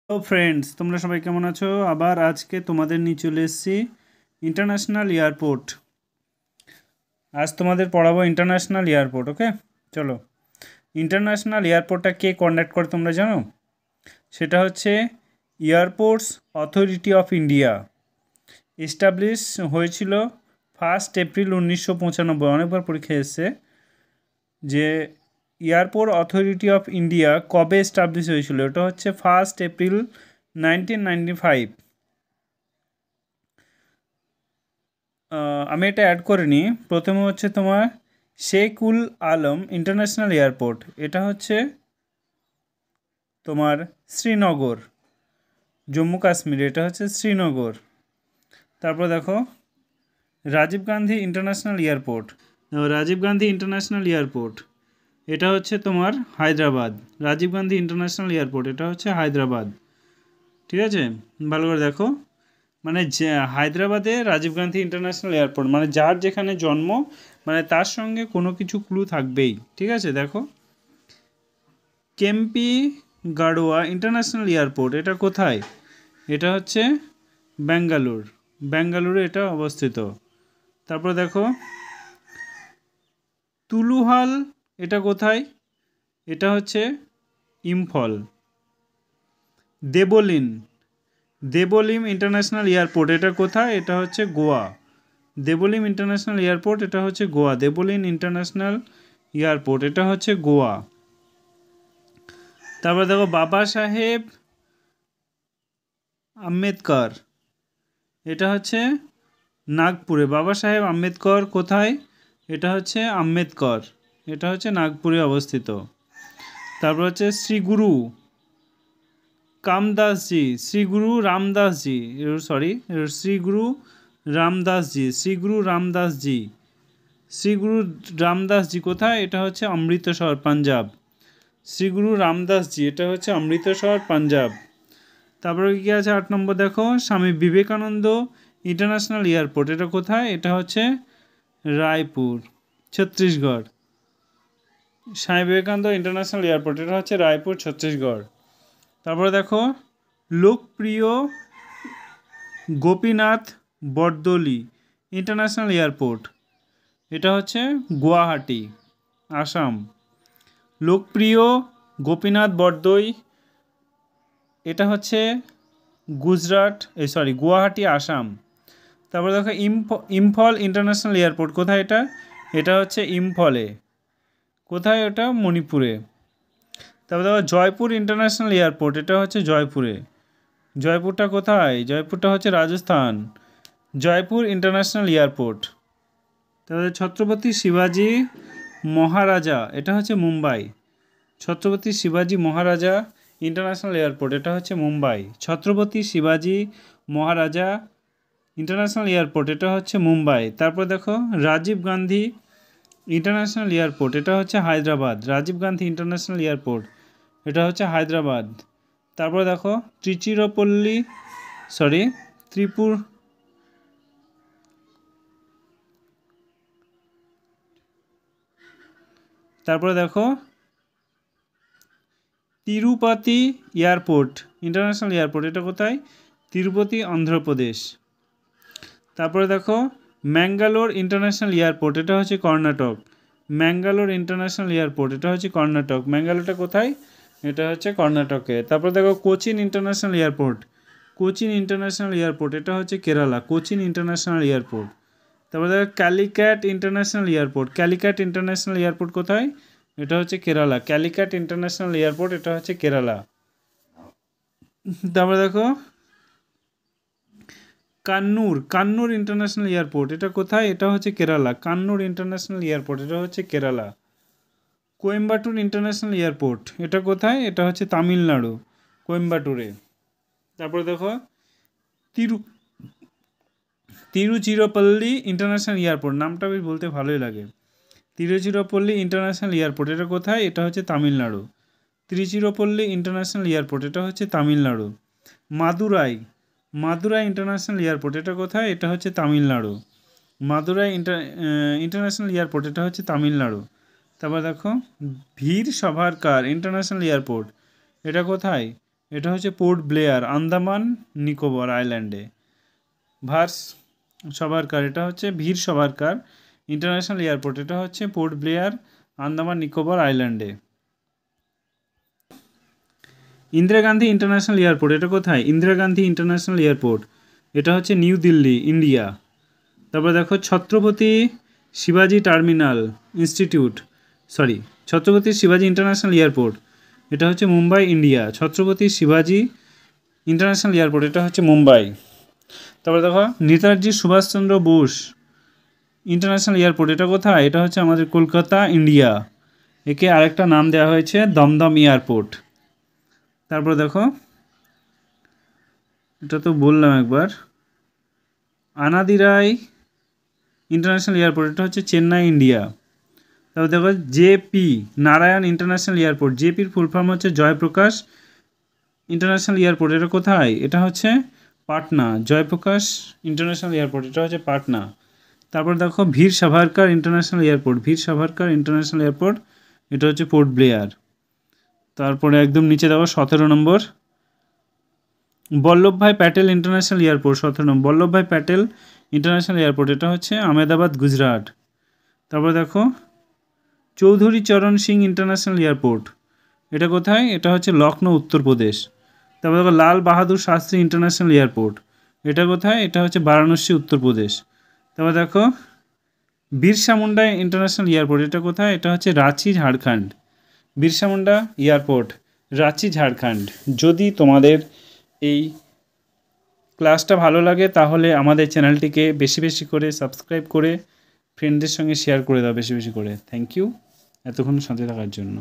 তো ফ্রেন্ডস, তোমরা সবাই কেমন আছো? আবার আজকে তোমাদের নিয়ে চলে এসেছি ইন্টারন্যাশনাল এয়ারপোর্ট। আজ তোমাদের পড়াবো ইন্টারন্যাশনাল এয়ারপোর্ট। ওকে, চলো। ইন্টারন্যাশনাল এয়ারপোর্টটা কে কন্ডাক্ট করে তোমরা জানো? সেটা হচ্ছে airports authority of India. Establish হয়েছিল 1 এপ্রিল 1995। অনেকবার পরীক্ষা এসছে যে এয়ারপোর্ট অথরিটি অফ ইন্ডিয়া কবে এস্টাবলিশ হয়েছিল। এটা হচ্ছে 1 এপ্রিল 1995। আমি এটা অ্যাড করে নিই। প্রথমে হচ্ছে তোমার শেখ উল আলম ইন্টারন্যাশনাল এয়ারপোর্ট, এটা হচ্ছে তোমার শ্রীনগর, জম্মু কাশ্মীর, এটা হচ্ছে শ্রীনগর। তারপর দেখো Rajiv Gandhi international airport. Rajiv Gandhi international airport, এটা হচ্ছে তোমার হায়দ্রাবাদ। রাজীব গান্ধী ইন্টারন্যাশনাল এয়ারপোর্ট, এটা হচ্ছে হায়দ্রাবাদ। ঠিক আছে, ভালো করে দেখো। মানে যে হায়দ্রাবাদে রাজীব গান্ধী ইন্টারন্যাশনাল এয়ারপোর্ট, মানে যার যেখানে জন্ম, মানে তার সঙ্গে কোনো কিছু ক্লু থাকবেই। ঠিক আছে, দেখো কেম্পি গাড়োয়া ইন্টারন্যাশনাল এয়ারপোর্ট, এটা কোথায়? এটা হচ্ছে ব্যাঙ্গালোর, ব্যাঙ্গালোরে এটা অবস্থিত। তারপর দেখো তুলুহাল, এটা কোথায়? এটা হচ্ছে ইম্ফল। দেবলিন, দেবলিম ইন্টারন্যাশনাল এয়ারপোর্ট, এটা কোথায়? এটা হচ্ছে গোয়া। দেবলিম ইন্টারন্যাশনাল এয়ারপোর্ট, এটা হচ্ছে গোয়া। দেবলিন ইন্টারন্যাশনাল এয়ারপোর্ট, এটা হচ্ছে গোয়া। তারপর দেখো বাবা সাহেব আম্বেদকর, এটা হচ্ছে নাগপুরে। বাবা সাহেব আম্বেদকর কোথায়? এটা হচ্ছে আম্বেদকর, এটা হচ্ছে নাগপুরে অবস্থিত। তারপর হচ্ছে শ্রীগুরু কামদাসজি, শ্রীগুরু রামদাসজি, সরি, শ্রীগুরু রামদাসজি, শ্রীগুরু রামদাসজি, শ্রীগুরু রামদাসজি কোথায়? এটা হচ্ছে অমৃতসর, পাঞ্জাব। শ্রীগুরু রামদাসজি, এটা হচ্ছে অমৃতসর, পাঞ্জাব। তারপরে কী আছে 8 নম্বর, দেখো স্বামী বিবেকানন্দ ইন্টারন্যাশনাল এয়ারপোর্ট, এটা কোথায়? এটা হচ্ছে রায়পুর, ছত্তিশগড়। স্বামী বিবেকানন্দ ইন্টারন্যাশনাল এয়ারপোর্ট, এটা হচ্ছে রায়পুর, ছত্তিশগড়। তারপরে দেখো লোকপ্রিয় গোপীনাথ বরদলি ইন্টারন্যাশনাল এয়ারপোর্ট, এটা হচ্ছে গুয়াহাটি, আসাম। লোকপ্রিয় গোপীনাথ বরদই, এটা হচ্ছে গুজরাট, গুয়াহাটি, আসাম। তারপর দেখো ইম্ফল ইন্টারন্যাশনাল এয়ারপোর্ট কোথায়? এটা এটা হচ্ছে ইম্ফলে। কোথায়? ওটা মণিপুরে। তারপর দেখো জয়পুর ইন্টারন্যাশনাল এয়ারপোর্ট, এটা হচ্ছে জয়পুরে। জয়পুরটা কোথায়? জয়পুরটা হচ্ছে রাজস্থান। Jaipur international airport. তারপরে ছত্রপতি শিবাজি মহারাজা, এটা হচ্ছে মুম্বাই। ছত্রপতি শিবাজি মহারাজা ইন্টারন্যাশনাল এয়ারপোর্ট, এটা হচ্ছে মুম্বাই। ছত্রপতি শিবাজি মহারাজা ইন্টারন্যাশনাল এয়ারপোর্ট, এটা হচ্ছে মুম্বাই। তারপর দেখো রাজীব গান্ধী ইন্টারন্যাশনাল এয়ারপোর্ট, এটা হচ্ছে হায়দ্রাবাদ। রাজীব গান্ধী ইন্টারন্যাশনাল এয়ারপোর্ট, এটা হচ্ছে হায়দ্রাবাদ। তারপর দেখো ত্রিচিরাপল্লী, সরি, ত্রিপুর, তারপরে দেখো তিরুপতি এয়ারপোর্ট ইন্টারন্যাশনাল এয়ারপোর্ট, এটা কোথায়? তিরুপতি, অন্ধ্রপ্রদেশ। তারপরে দেখো ম্যাঙ্গালোর ইন্টারন্যাশনাল এয়ারপোর্ট, এটা হচ্ছে কর্ণাটক। ম্যাঙ্গালোর ইন্টারন্যাশনাল এয়ারপোর্ট, এটা হচ্ছে কর্ণাটক। ম্যাঙ্গালোরটা কোথায়? এটা হচ্ছে কর্ণাটকে। তারপর দেখো Cochin international airport, Cochin international airport, এটা হচ্ছে কেরালা। Cochin international airport. তারপর দেখো Calicut international airport, Calicut international airport কোথায়? এটা হচ্ছে কেরালা। ক্যালিক্যাট ইন্টারন্যাশনাল এয়ারপোর্ট, এটা হচ্ছে কেরালা। তারপরে দেখো কান্নুর, কান্নুর ইন্টারন্যাশনাল এয়ারপোর্ট, এটা কোথায়? এটা হচ্ছে কেরালা। কান্নুর ইন্টারন্যাশনাল এয়ারপোর্ট, এটা হচ্ছে কেরালা। কোয়েম্বাটুর ইন্টারন্যাশনাল এয়ারপোর্ট, এটা কোথায়? এটা হচ্ছে তামিলনাড়ু, কোয়েম্বাটুরে। তারপরে দেখো তিরু তিরুচিরাপল্লী ইন্টারন্যাশনাল এয়ারপোর্ট, নামটা বেশ বলতে ভালোই লাগে। তিরুচিরাপল্লী ইন্টারন্যাশনাল এয়ারপোর্ট, এটা কোথায়? এটা হচ্ছে তামিলনাড়ু। তিরুচিরাপল্লী ইন্টারন্যাশনাল এয়ারপোর্ট, এটা হচ্ছে তামিলনাড়ু। মাদুরাই, মাদুরাই ইন্টারন্যাশনাল এয়ারপোর্ট, এটা কোথায়? এটা হচ্ছে তামিলনাড়ু। মাদুরাই ইন্টারন্যাশনাল এয়ারপোর্ট, এটা হচ্ছে তামিলনাড়ু। তারপর দেখো ভীর সাভারকার ইন্টারন্যাশনাল এয়ারপোর্ট, এটা কোথায়? এটা হচ্ছে পোর্ট ব্লেয়ার, আন্দামান নিকোবর আইল্যান্ডে। ভার্স সাভারকার, এটা হচ্ছে ভীর সাভারকার ইন্টারন্যাশনাল এয়ারপোর্ট, এটা হচ্ছে পোর্ট ব্লেয়ার, আন্দামান নিকোবর আইল্যান্ডে। ইন্দিরা গান্ধী ইন্টারন্যাশনাল এয়ারপোর্ট, এটা কোথায়? ইন্দিরা গান্ধী ইন্টারন্যাশনাল এয়ারপোর্ট, এটা হচ্ছে নিউ দিল্লি, ইন্ডিয়া। তারপর দেখো ছত্রপতি শিবাজি টার্মিনাল ইনস্টিটিউট, ছত্রপতি শিবাজি ইন্টারন্যাশনাল এয়ারপোর্ট, এটা হচ্ছে মুম্বাই, ইন্ডিয়া। ছত্রপতি শিবাজি ইন্টারন্যাশনাল এয়ারপোর্ট, এটা হচ্ছে মুম্বাই। তারপরে দেখো নেতাজি সুভাষচন্দ্র বোস ইন্টারন্যাশনাল এয়ারপোর্ট, এটা কোথায়? এটা হচ্ছে আমাদের কলকাতা, ইন্ডিয়া। একে আরেকটা নাম দেওয়া হয়েছে দমদম এয়ারপোর্ট। তারপরে দেখো এটা তো বললাম একবার, আনাদি রায় ইন্টারন্যাশনাল এয়ারপোর্ট, এটা হচ্ছে চেন্নাই, ইন্ডিয়া। তারপর দেখো জেপি নারায়ণ ইন্টারন্যাশনাল এয়ারপোর্ট, জেপির ফুল ফর্ম হচ্ছে জয়প্রকাশ ইন্টারন্যাশনাল এয়ারপোর্ট, এটা কোথায়? এটা হচ্ছে পাটনা, জয়প্রকাশ ইন্টারন্যাশনাল এয়ারপোর্ট, এটা হচ্ছে পাটনা। তারপর দেখো Veer Savarkar international airport, Veer Savarkar international airport, এটা হচ্ছে পোর্ট ব্লেয়ার। তারপরে একদম নিচে দেখো 17 নম্বর বল্লভভাই প্যাটেল ইন্টারন্যাশনাল এয়ারপোর্ট, 17 নম্বর বল্লভভাই প্যাটেল ইন্টারন্যাশনাল এয়ারপোর্ট, এটা হচ্ছে আহমেদাবাদ, গুজরাট। তারপর দেখো চৌধুরী চরণ সিং ইন্টারন্যাশনাল এয়ারপোর্ট, এটা কোথায়? এটা হচ্ছে লখনৌ, উত্তরপ্রদেশ। তারপর দেখো লাল বাহাদুর শাস্ত্রী ইন্টারন্যাশনাল এয়ারপোর্ট, এটা কোথায়? এটা হচ্ছে বারাণসী, উত্তরপ্রদেশ। তারপর দেখো বিরসা মুন্ডা ইন্টারন্যাশনাল এয়ারপোর্ট, এটা কোথায়? এটা হচ্ছে রাঁচি, ঝাড়খণ্ড। বিরসা মুন্ডা এয়ারপোর্ট, রাঁচি, ঝাড়খণ্ড। যদি তোমাদের এই ক্লাসটা ভালো লাগে তাহলে আমাদের চ্যানেলটিকে বেশি বেশি করে সাবস্ক্রাইব করে ফ্রেন্ডদের সঙ্গে শেয়ার করে দাও বেশি বেশি করে। থ্যাংক ইউ এতক্ষণ সাথে থাকার জন্য।